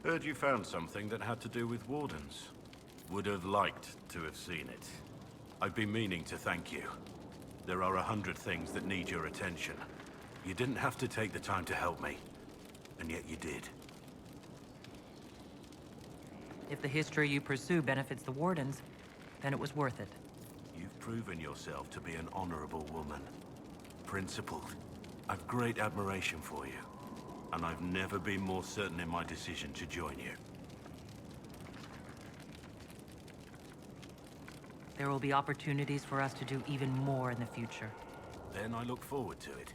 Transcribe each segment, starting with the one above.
Heard you found something that had to do with wardens. Would have liked to have seen it. I've been meaning to thank you. There are 100 things that need your attention. You didn't have to take the time to help me, and yet you did. If the history you pursue benefits the Wardens, then it was worth it. You've proven yourself to be an honorable woman. Principled. I've great admiration for you, and I've never been more certain in my decision to join you. There will be opportunities for us to do even more in the future. Then I look forward to it.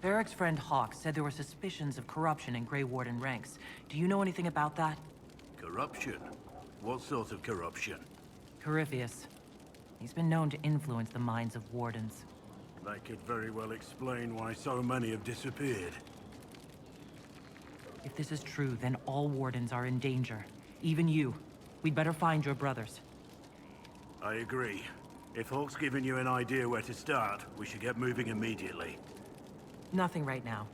Varric's friend Hawk said there were suspicions of corruption in Grey Warden ranks. Do you know anything about that? Corruption? What sort of corruption? Corypheus. He's been known to influence the minds of Wardens. That could very well explain why so many have disappeared. If this is true, then all Wardens are in danger. Even you. We'd better find your brothers. I agree. If Hawk's given you an idea where to start, we should get moving immediately. Nothing right now.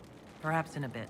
Perhaps in a bit.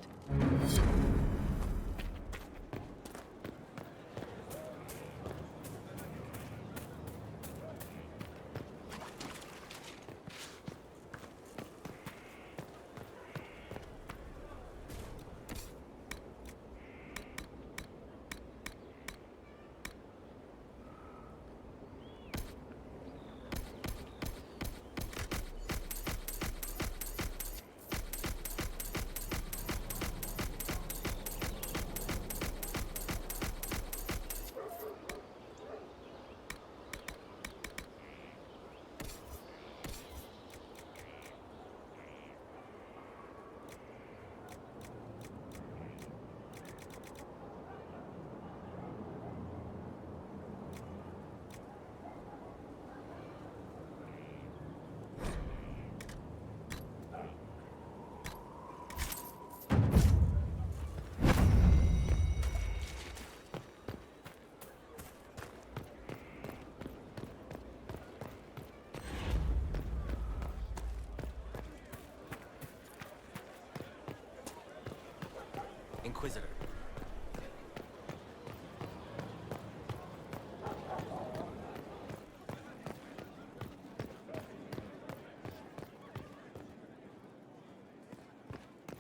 Inquisitor.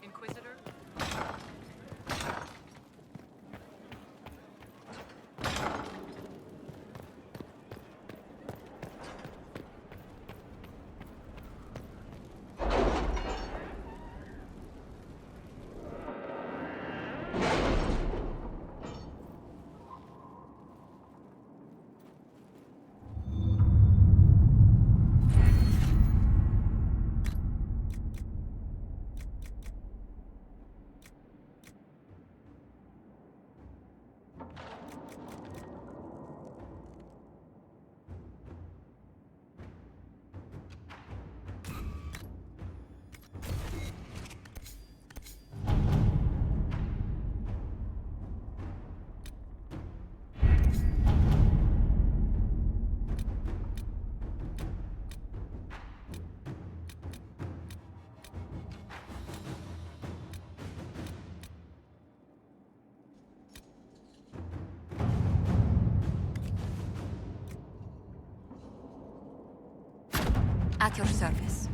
Inquisitor? At your service.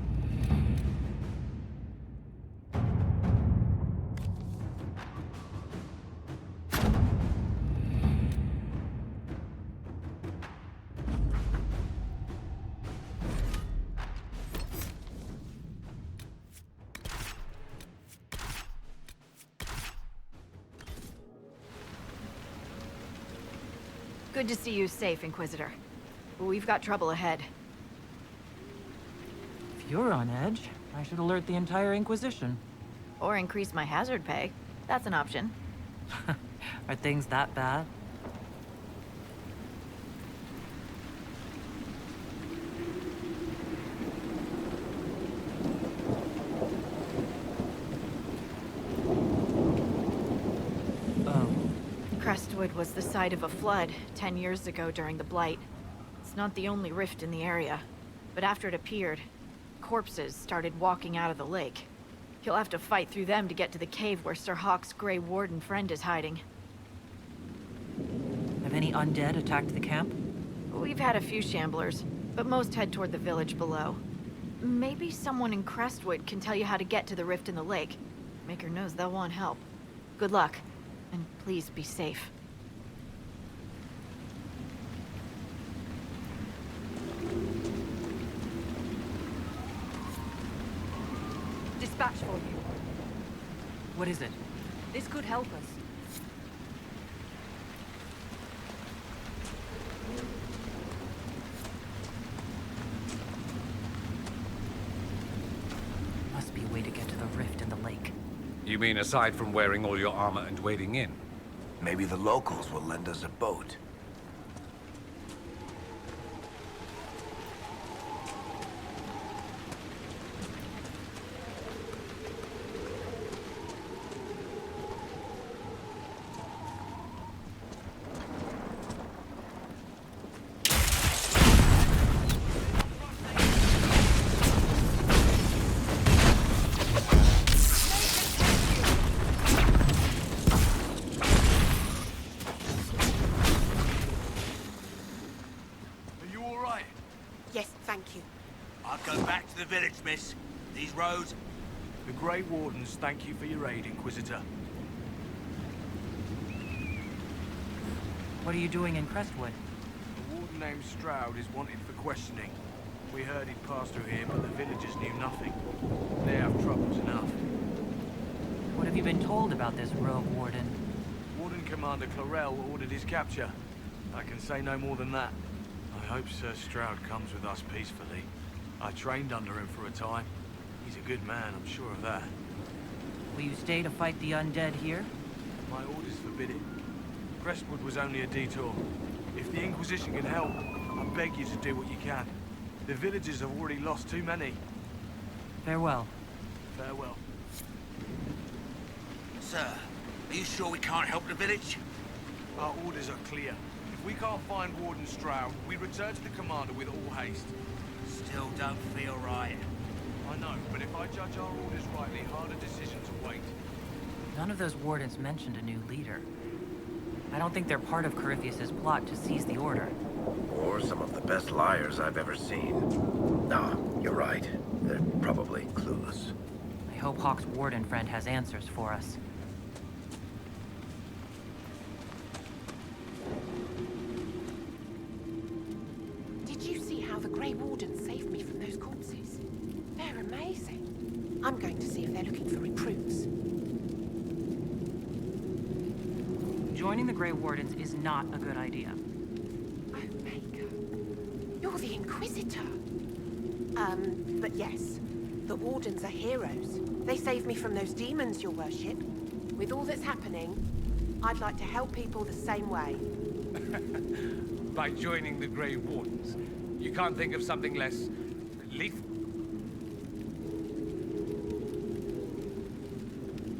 Good to see you safe, Inquisitor. But we've got trouble ahead. If you're on edge, I should alert the entire Inquisition. Or increase my hazard pay. That's an option. Are things that bad? Crestwood was the site of a flood 10 years ago during the Blight. It's not the only rift in the area, but after it appeared, corpses started walking out of the lake. You'll have to fight through them to get to the cave where Sir Hawk's Grey Warden friend is hiding. Have any undead attacked the camp? We've had a few shamblers, but most head toward the village below. Maybe someone in Crestwood can tell you how to get to the rift in the lake. Maker knows they'll want help. Good luck, and please be safe. Dispatch for you. What is it? This could help us. Must be a way to get to the rift in the lake. You mean aside from wearing all your armor and wading in? Maybe the locals will lend us a boat. Yes, thank you. I'll go back to the village, miss. These roads... The Grey Wardens thank you for your aid, Inquisitor. What are you doing in Crestwood? A warden named Stroud is wanted for questioning. We heard he'd passed through here, but the villagers knew nothing. They have troubles enough. What have you been told about this rogue warden? Warden Commander Clarel ordered his capture. I can say no more than that. I hope Sir Stroud comes with us peacefully. I trained under him for a time. He's a good man, I'm sure of that. Will you stay to fight the undead here? My orders forbid it. Crestwood was only a detour. If the Inquisition can help, I beg you to do what you can. The villagers have already lost too many. Farewell. Farewell. Sir, are you sure we can't help the village? Our orders are clear. If we can't find Warden Stroud, we return to the commander with all haste. Still don't feel right. I know, but if I judge our orders rightly, harder decisions await. None of those wardens mentioned a new leader. I don't think they're part of Corypheus's plot to seize the Order. Or some of the best liars I've ever seen. No, you're right. They're probably clueless. I hope Hawk's warden friend has answers for us. Did you see how the Grey Warden saved me from those corpses? They're amazing. I'm going to see if they're looking for recruits. Joining the Grey Wardens is not a good idea. Oh, Maker. You're the Inquisitor. But yes, the Wardens are heroes. They saved me from those demons, your worship. With all that's happening, I'd like to help people the same way. By joining the Grey Wardens, you can't think of something less lethal?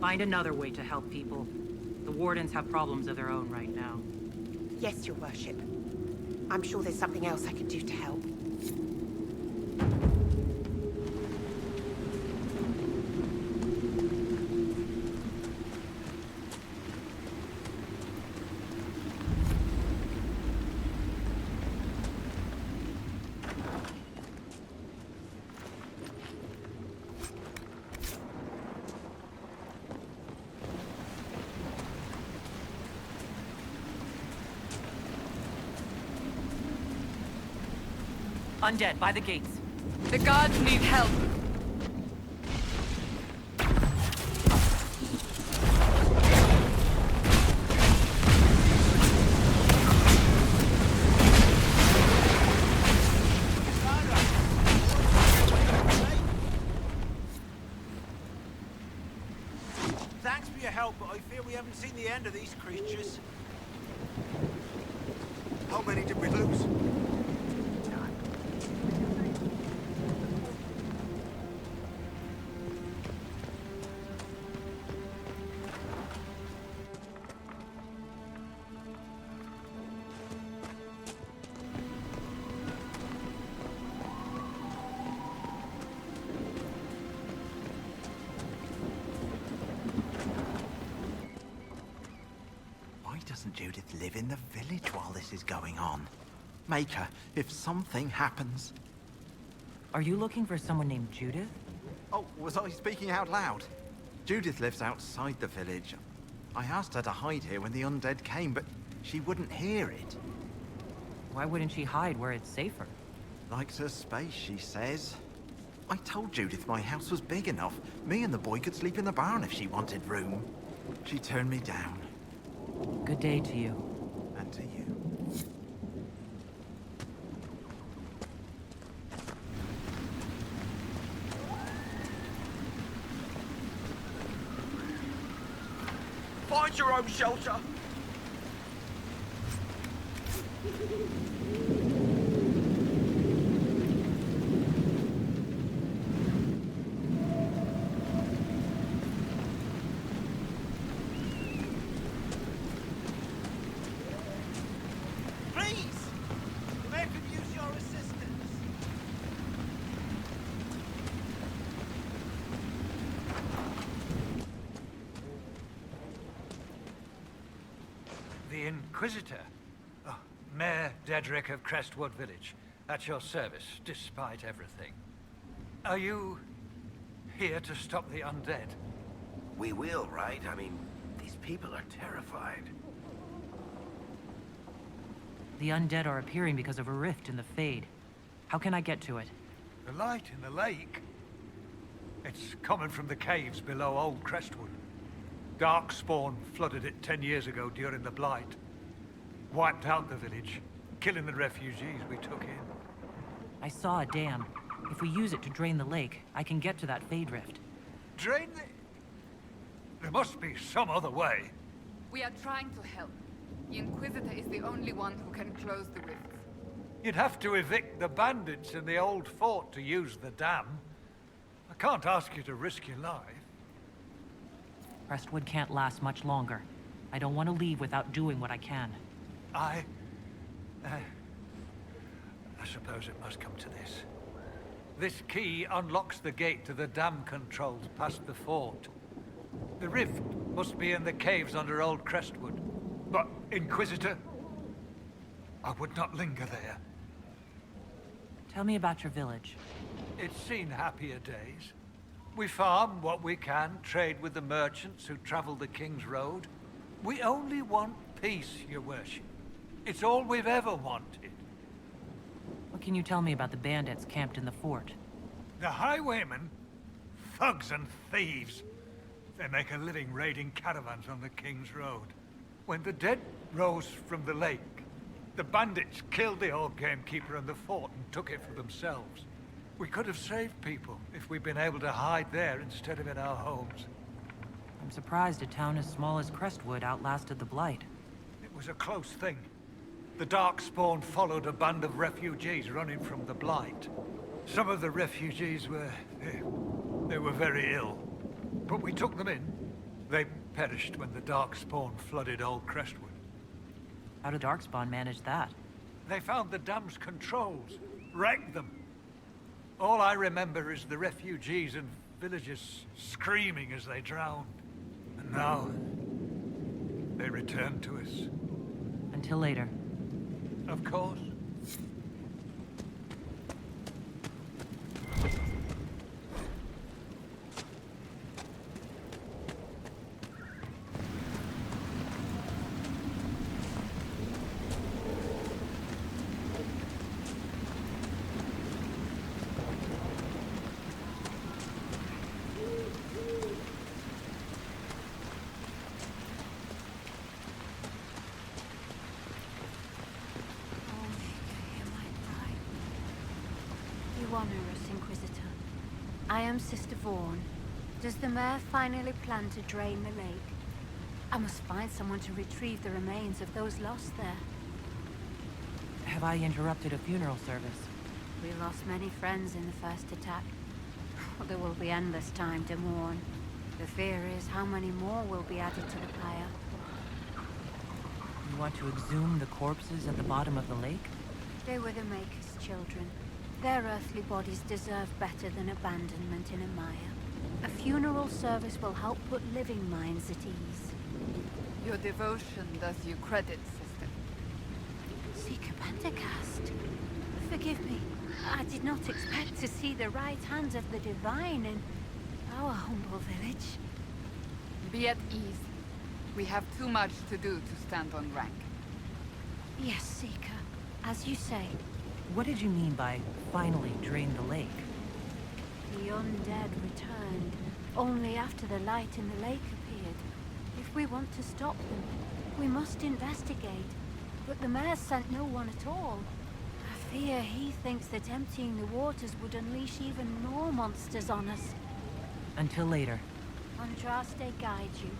Find another way to help people. The Wardens have problems of their own right now. Yes, your worship. I'm sure there's something else I can do to help. Undead, by the gates. The guards need help. Thanks for your help, but I fear we haven't seen the end of these creatures. How many did we lose? can't Judith live in the village while this is going on? Make her, if something happens. Are you looking for someone named Judith? Oh, was I speaking out loud? Judith lives outside the village. I asked her to hide here when the undead came, but she wouldn't hear it. Why wouldn't she hide where it's safer? Likes her space, she says. I told Judith my house was big enough. Me and the boy could sleep in the barn if she wanted room. She turned me down. Good day to you. And to you. Find your own shelter. Please! The man could use your assistance. The Inquisitor? Oh, Mayor Dedrick of Crestwood Village. At your service, despite everything. Are you here to stop the undead? We will, right? I mean, these people are terrified. The undead are appearing because of a rift in the Fade. How can I get to it? The light in the lake? It's coming from the caves below Old Crestwood. Darkspawn flooded it 10 years ago during the Blight. Wiped out the village, killing the refugees we took in. I saw a dam. If we use it to drain the lake, I can get to that Fade rift. Drain the... There must be some other way. We are trying to help. The Inquisitor is the only one who can close the rifts. You'd have to evict the bandits in the old fort to use the dam. I can't ask you to risk your life. Crestwood can't last much longer. I don't want to leave without doing what I can. I suppose it must come to this. This key unlocks the gate to the dam controls past the fort. The rift must be in the caves under Old Crestwood. But, Inquisitor, I would not linger there. Tell me about your village. It's seen happier days. We farm what we can, trade with the merchants who travel the King's Road. We only want peace, your worship. It's all we've ever wanted. What can you tell me about the bandits camped in the fort? The highwaymen? Thugs and thieves. They make a living raiding caravans on the King's Road. When the dead rose from the lake, the bandits killed the old gamekeeper and the fort and took it for themselves. We could have saved people if we'd been able to hide there instead of in our homes. I'm surprised a town as small as Crestwood outlasted the Blight. It was a close thing. The Darkspawn followed a band of refugees running from the Blight. Some of the refugees were... they were very ill. But we took them in. They perished when the Darkspawn flooded Old Crestwood. How did Darkspawn manage that? They found the dam's controls, wrecked them. All I remember is the refugees and villagers screaming as they drowned. And now, they return to us. Until later. Of course. You honor us, Inquisitor. I am Sister Vaughn. Does the mayor finally plan to drain the lake? I must find someone to retrieve the remains of those lost there. Have I interrupted a funeral service? We lost many friends in the first attack. There will be endless time to mourn. The fear is how many more will be added to the pyre. You want to exhume the corpses at the bottom of the lake? They were the Maker's children. Their earthly bodies deserve better than abandonment in a mire. A funeral service will help put living minds at ease. Your devotion does you credit, sister. Seeker Pentacast. Forgive me. I did not expect to see the right hand of the divine in our humble village. Be at ease. We have too much to do to stand on rank. Yes, Seeker. As you say. What did you mean by finally drain the lake? The undead returned, only after the light in the lake appeared. If we want to stop them, we must investigate. But the mayor sent no one at all. I fear he thinks that emptying the waters would unleash even more monsters on us. Until later. Andraste guides you.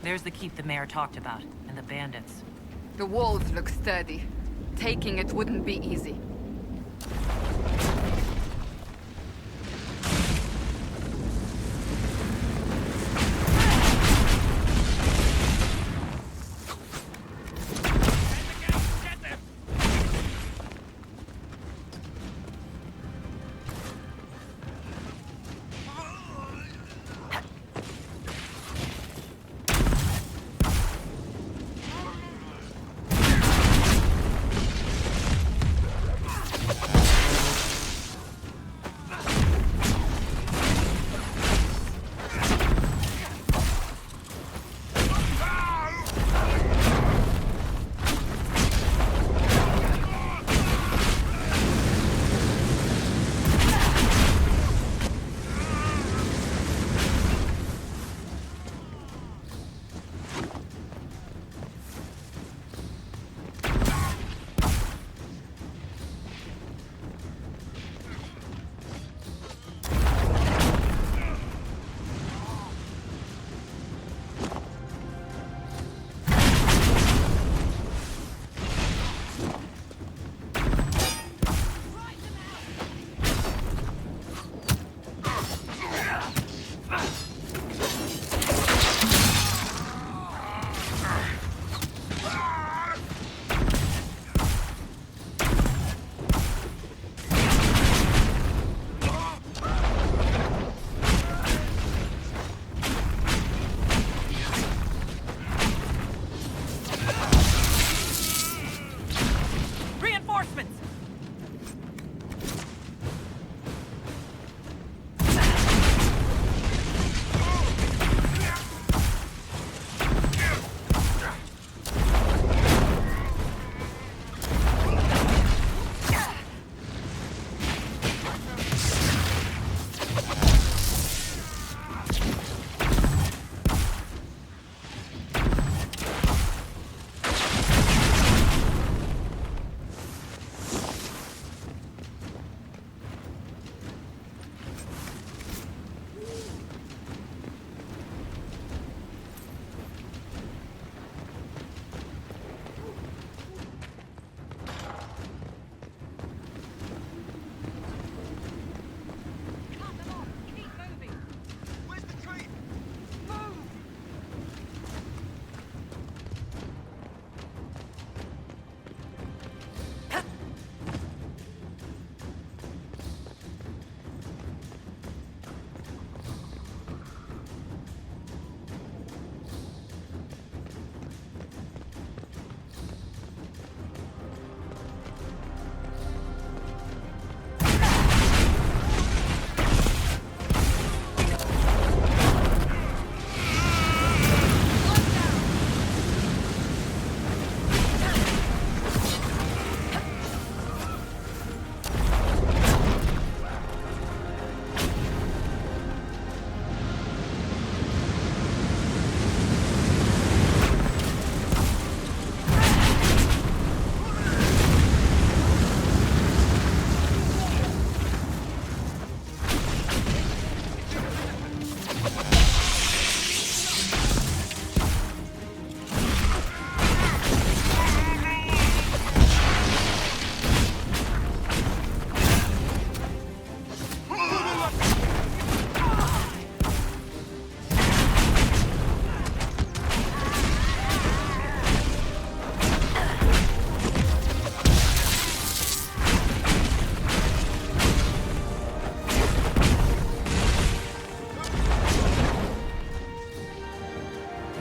There's the keep the mayor talked about, and the bandits. The walls look sturdy. Taking it wouldn't be easy.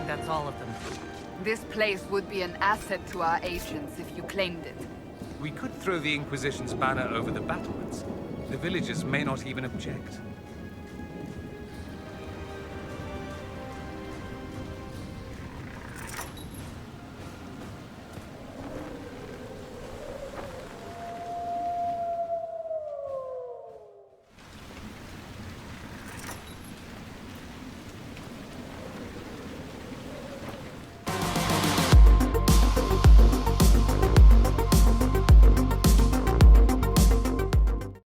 that's all of them. This place would be an asset to our agents if you claimed it. We could throw the Inquisition's banner over the battlements. The villagers may not even object.